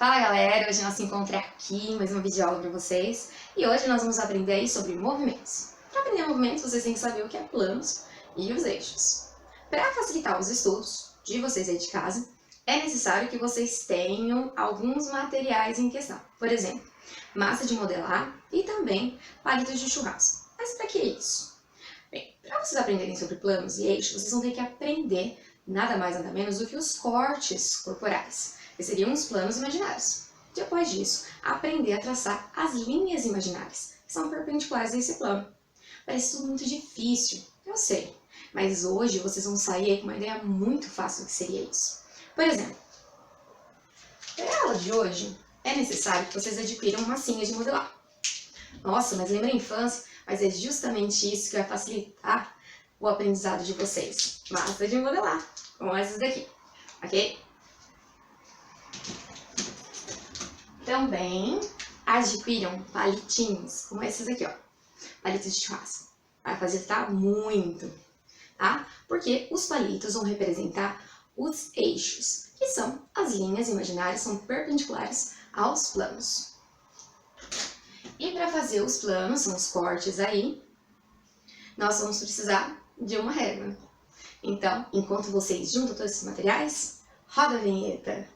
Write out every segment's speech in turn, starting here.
Fala galera, hoje nós nos encontramos aqui em mais uma videoaula para vocês e hoje nós vamos aprender aí sobre movimentos. Para aprender movimentos vocês têm que saber o que é planos e os eixos. Para facilitar os estudos de vocês aí de casa, é necessário que vocês tenham alguns materiais em questão. Por exemplo, massa de modelar e também palitos de churrasco. Mas para que isso? Bem, para vocês aprenderem sobre planos e eixos, vocês vão ter que aprender nada mais nada menos do que os cortes corporais, que seriam os planos imaginários. Depois disso, aprender a traçar as linhas imaginárias, que são perpendiculares a esse plano. Parece tudo muito difícil, eu sei, mas hoje vocês vão sair aí com uma ideia muito fácil do que seria isso. Por exemplo, para a aula de hoje, é necessário que vocês adquiram massinha de modelar. Nossa, mas lembra a infância? Mas é justamente isso que vai facilitar o aprendizado de vocês. Massa de modelar, como essas daqui, ok? Também adquiram palitinhos, como esses aqui, ó. Palitos de churrasco. Vai facilitar muito, tá? Porque os palitos vão representar os eixos, que são as linhas imaginárias, são perpendiculares aos planos. E para fazer os planos, são os cortes aí, nós vamos precisar de uma régua. Então, enquanto vocês juntam todos esses materiais, roda a vinheta.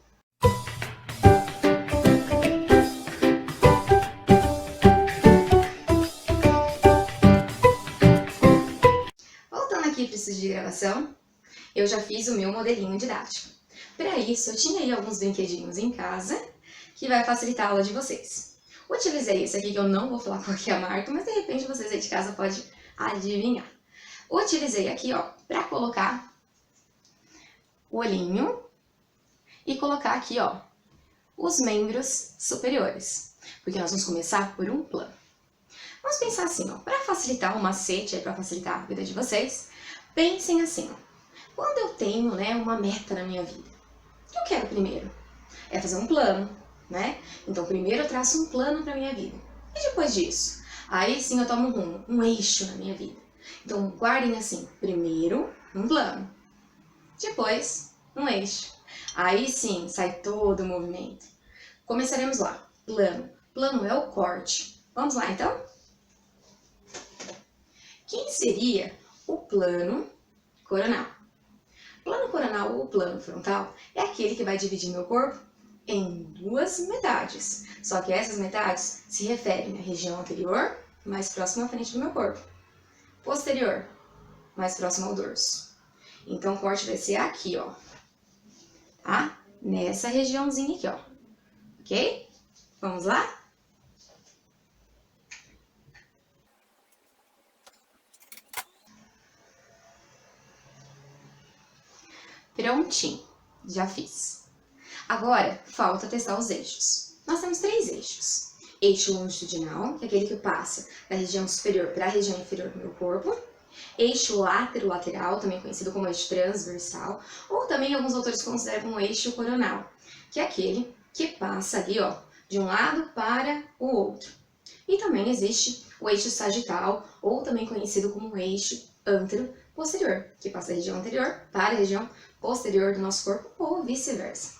Voltando aqui para o estúdio de gravação, eu já fiz o meu modelinho didático. Para isso, eu tinha aí alguns brinquedinhos em casa, que vai facilitar a aula de vocês. Utilizei esse aqui, que eu não vou falar qual que é a marca, mas de repente vocês aí de casa podem adivinhar. Utilizei aqui, ó, para colocar o olhinho e colocar aqui, ó, os membros superiores, porque nós vamos começar por um plano. Vamos pensar assim, ó, para facilitar o macete, para facilitar a vida de vocês, pensem assim, ó, quando eu tenho, né, uma meta na minha vida, o que eu quero primeiro? É fazer um plano, né? Então, primeiro eu traço um plano para minha vida. E depois disso, aí sim eu tomo um rumo, um eixo na minha vida. Então, guardem assim, primeiro um plano, depois um eixo. Aí sim, sai todo o movimento. Começaremos lá, plano. Plano é o corte. Vamos lá, então? Quem seria o plano coronal? Plano coronal ou plano frontal é aquele que vai dividir meu corpo em duas metades. Só que essas metades se referem à região anterior, mais próxima à frente do meu corpo. Posterior, mais próximo ao dorso. Então o corte vai ser aqui, ó. Tá? Nessa regiãozinha aqui, ó. Ok? Vamos lá? Prontinho, já fiz. Agora, falta testar os eixos. Nós temos 3 eixos. Eixo longitudinal, que é aquele que passa da região superior para a região inferior do meu corpo. Eixo látero-lateral, também conhecido como eixo transversal, ou também alguns autores consideram como eixo coronal, que é aquele que passa ali, ó, de um lado para o outro. E também existe o eixo sagital, ou também conhecido como eixo antero-posterior, que passa da região anterior para a região posterior do nosso corpo, ou vice-versa.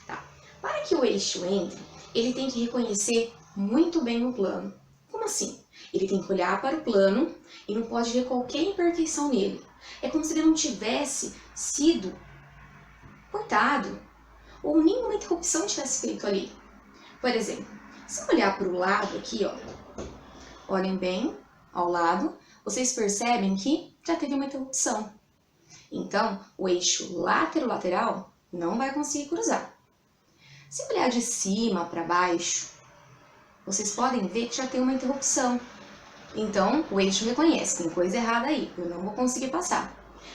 Tá? Para que o eixo entre, ele tem que reconhecer muito bem o plano. Como assim? Ele tem que olhar para o plano e não pode ver qualquer imperfeição nele. É como se ele não tivesse sido cortado ou nenhuma interrupção tivesse feito ali. Por exemplo, se eu olhar para o lado aqui, ó, olhem bem ao lado, vocês percebem que já teve uma interrupção. Então, o eixo látero-lateral não vai conseguir cruzar. Se olhar de cima para baixo, vocês podem ver que já tem uma interrupção. Então, o eixo reconhece, tem coisa errada aí, eu não vou conseguir passar.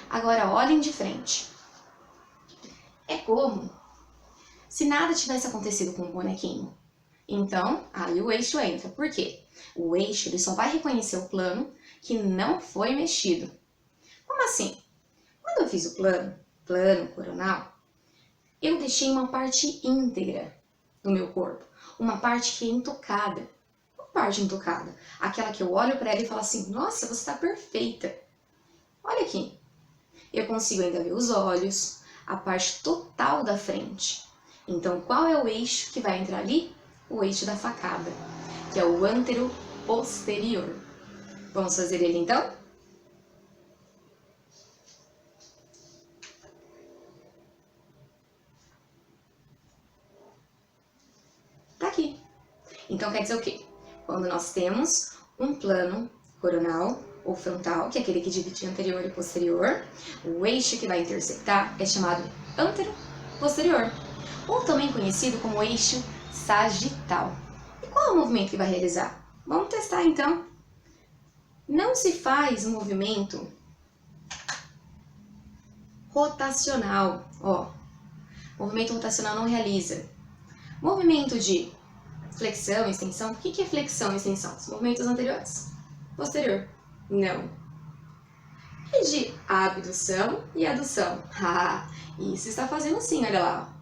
Agora, olhem de frente. É como se nada tivesse acontecido com o bonequinho. Então, aí o eixo entra. Por quê? O eixo ele só vai reconhecer o plano que não foi mexido. Como assim? Quando eu fiz o plano coronal, eu deixei uma parte íntegra do meu corpo. Uma parte que é intocada. Uma parte intocada. Aquela que eu olho para ela e falo assim, nossa, você está perfeita. Olha aqui. Eu consigo ainda ver os olhos, a parte total da frente. Então, qual é o eixo que vai entrar ali? O eixo da facada, que é o antero-posterior. Vamos fazer ele então? Tá aqui. Então, quer dizer o quê? Quando nós temos um plano coronal ou frontal, que é aquele que divide anterior e posterior, o eixo que vai interceptar é chamado antero-posterior, ou também conhecido como eixo sagital. E qual é o movimento que vai realizar? Vamos testar então. Não se faz movimento rotacional, ó. Movimento rotacional não realiza. Movimento de flexão e extensão. O que é flexão e extensão? Os movimentos anteriores. Posterior. Não. E de abdução e adução? Ah, isso está fazendo assim, olha lá.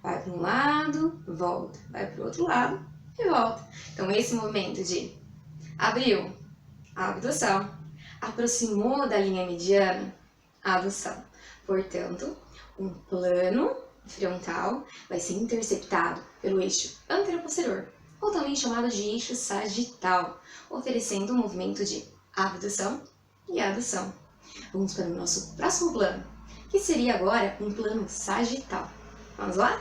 Vai para um lado, volta. Vai para o outro lado e volta. Então, esse movimento de abriu, abdução. Aproximou da linha mediana, adução. Portanto, um plano frontal vai ser interceptado pelo eixo anteroposterior, ou também chamado de eixo sagital, oferecendo um movimento de abdução e adução. Vamos para o nosso próximo plano, que seria agora um plano sagital. Vamos lá?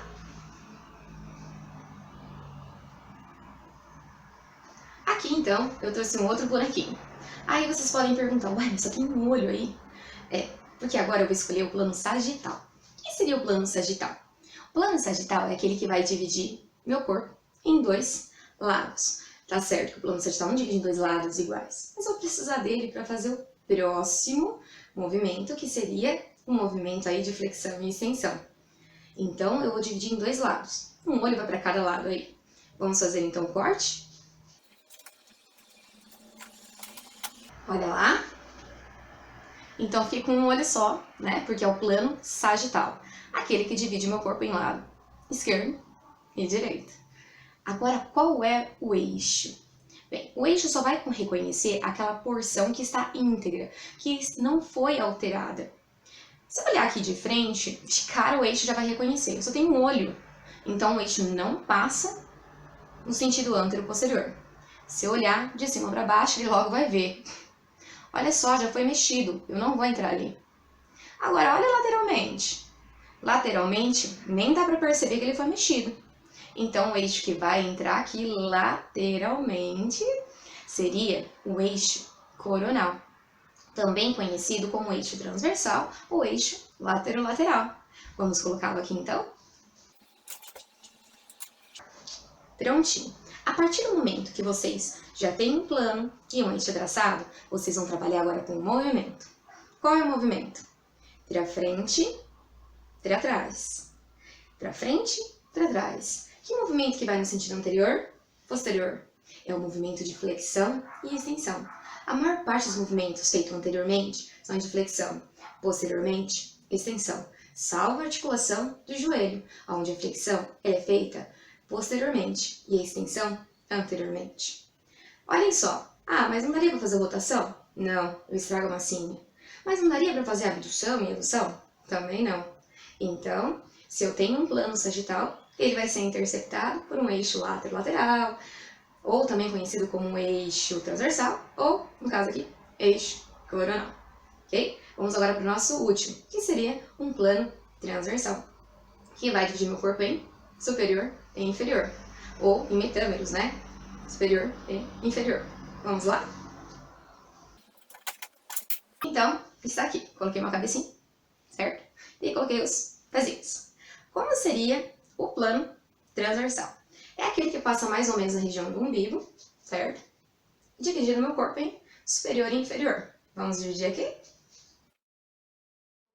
Aqui, então, eu trouxe um outro bonequinho. Aí vocês podem perguntar, ué, mas só tem um olho aí? É, porque agora eu vou escolher o plano sagital. O que seria o plano sagital? O plano sagital é aquele que vai dividir meu corpo em dois lados. Tá certo que o plano sagital não divide em dois lados iguais, mas eu vou precisar dele para fazer o próximo movimento, que seria um movimento aí de flexão e extensão. Então, eu vou dividir em dois lados. Um olho vai para cada lado aí. Vamos fazer então o corte? Olha lá. Então, fica um olho só, né? Porque é o plano sagital. Aquele que divide meu corpo em lado esquerdo e direito. Agora, qual é o eixo? Bem, o eixo só vai reconhecer aquela porção que está íntegra, que não foi alterada. Se eu olhar aqui de frente, de cara o eixo já vai reconhecer. Eu só tenho um olho, então o eixo não passa no sentido antero-posterior. Se eu olhar de cima para baixo, ele logo vai ver. Olha só, já foi mexido, eu não vou entrar ali. Agora, olha lateralmente. Lateralmente, nem dá para perceber que ele foi mexido. Então, o eixo que vai entrar aqui lateralmente seria o eixo coronal, também conhecido como eixo transversal ou eixo lateral. Vamos colocá-lo aqui então? Prontinho. A partir do momento que vocês já têm um plano e um eixo traçado, vocês vão trabalhar agora com o movimento. Qual é o movimento? Para frente, para trás. Para frente, para trás. Que movimento que vai no sentido anterior? Posterior. É o movimento de flexão e extensão. A maior parte dos movimentos feitos anteriormente são de flexão, posteriormente, extensão, salvo a articulação do joelho, onde a flexão é feita posteriormente e a extensão anteriormente. Olhem só. Ah, mas não daria para fazer rotação? Não, eu estrago a massinha. Mas não daria para fazer abdução e adução? Também não. Então, se eu tenho um plano sagital, ele vai ser interceptado por um eixo lateral, ou também conhecido como um eixo transversal, ou, no caso aqui, eixo coronal. Ok? Vamos agora para o nosso último, que seria um plano transversal, que vai dividir meu corpo em superior e inferior, ou em metâmeros, né? Superior e inferior. Vamos lá? Então, está aqui. Coloquei uma cabecinha, certo? E coloquei os pezinhos. Como seria o plano transversal? É aquele que passa mais ou menos na região do umbigo, certo? Dividindo meu corpo em superior e inferior. Vamos dividir aqui? Vou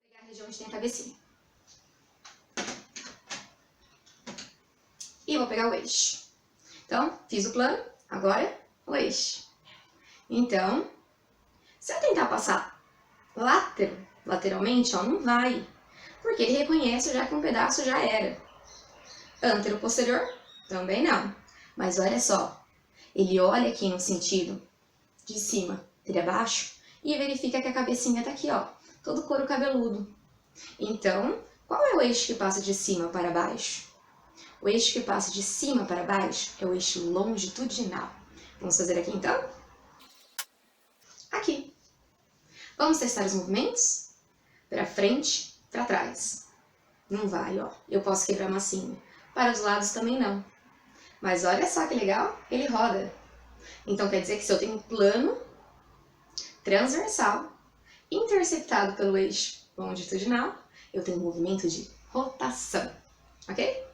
pegar a região onde tem a cabecinha. E vou pegar o eixo. Então, fiz o plano, agora o eixo. Então, se eu tentar passar lateralmente, ó, não vai. Porque ele reconhece já que um pedaço já era. Antero-posterior, também não. Mas olha só, ele olha aqui no sentido de cima para baixo e verifica que a cabecinha tá aqui, ó, todo couro cabeludo. Então, qual é o eixo que passa de cima para baixo? O eixo que passa de cima para baixo é o eixo longitudinal. Vamos fazer aqui então? Aqui. Vamos testar os movimentos? Para frente, para trás. Não vai, ó. Eu posso quebrar a massinha. Para os lados também não. Mas olha só que legal, ele roda. Então quer dizer que se eu tenho um plano transversal, interceptado pelo eixo longitudinal, eu tenho um movimento de rotação, ok?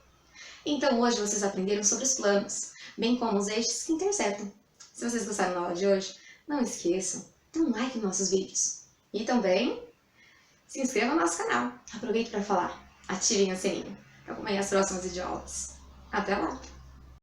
Então hoje vocês aprenderam sobre os planos, bem como os eixos que interceptam. Se vocês gostaram da aula de hoje, não esqueçam, dê um like nos nossos vídeos. E também se inscreva no nosso canal. Aproveito para falar, ativem o sininho para acompanhar as próximas videoaulas. Até lá!